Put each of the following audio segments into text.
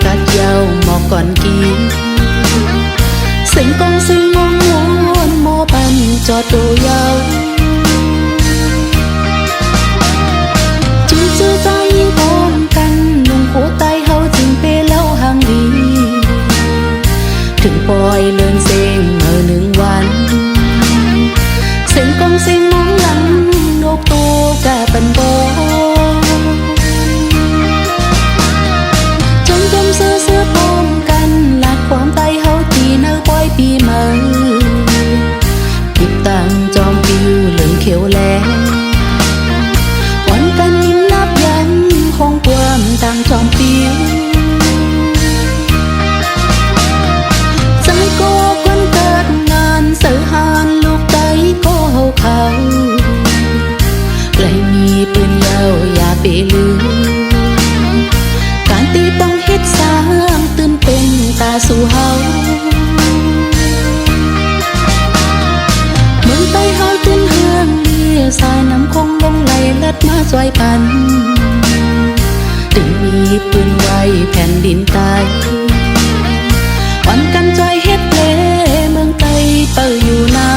cắt dao mò còn kia sinh con sinh mong muốn mô bàn cho đồ dao chỉ chưa ta nhìn con canh nung của tay hao chừng bê lâu hàng điถึงปล่อยเลื่อนเสียงเมื่อหนึ่งวันเสียงกองเสียงมองหลังนกตัวกะเป็นโบจนจมเสื้อพร้อมกันหลักความไตเฮาตีเนื้อปล่อยปีเมื่อติดตั้งจอมปิวเหลืองเขียวแลวันกันยิ้มนับยันคงความต่างจอมปิวเขาเลยมีปืนยาวอย่าไปลืมการตีป้องเฮ็ดสร้างตื่นเป็นตาสู่เฮาเมืองใต้เฮาตื่นเฮืองเลียสายน้ำคงลงไหลลัดมาจอยปันถึงมีปืนไว้แผ่นดินตายวันกันจอยเฮ็ดเลเมืองใต้เปิดอยู่นา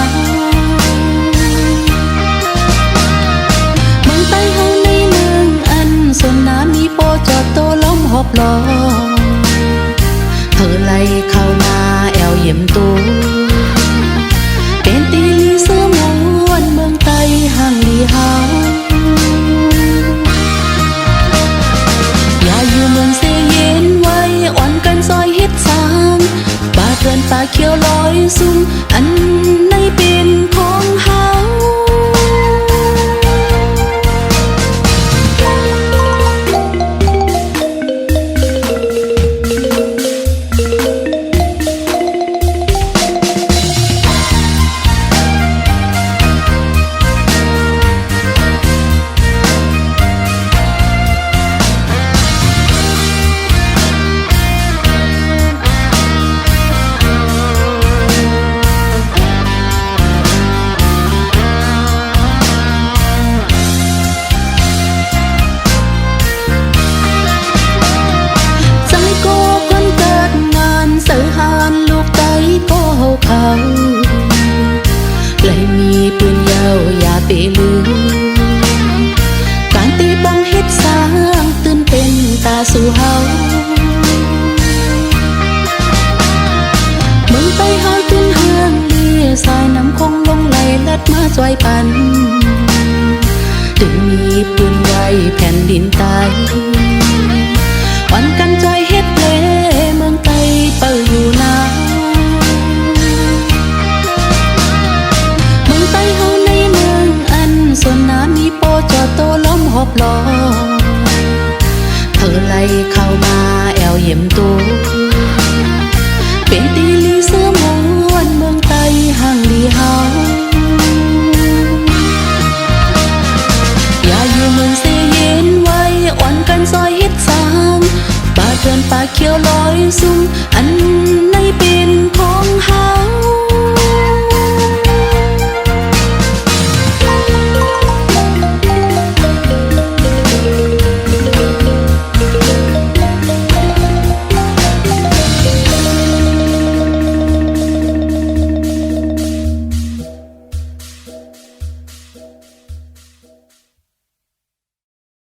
ส่วนน้ำมีโปจอดโตล้มหอบล้อเธอไล่เข้ามาแอวเยี่ยมตัวเป็นตีลีเสื้อมวนเมืองไต้ห่างลีหาอย่าอยู่เมืองเสียเย็นไว้อ่อนกันซอยเฮ็ดสร้างบาดเรือนป่าเขียวลอยซุ่มอันในเป็นของเฮาเลยมีปืนยาวอย่าไปลืมการตีป้องเฮ็ดสร้างตื่นเป็นตาสู่เฮาเมืองใต้เฮาตื่นเฮืองเลียสายน้ำคงลงไหลลัดมาจอยปันถึงมีปืนไว้แผ่นดินตายวันกันจอยเฮ็ดเลเมืองใต้เปิดอยู่นาส่วนน้ำมีโปจอดโตล้มหอบล้อเธอไล่เข้ามาแอวเยี่ยมตัว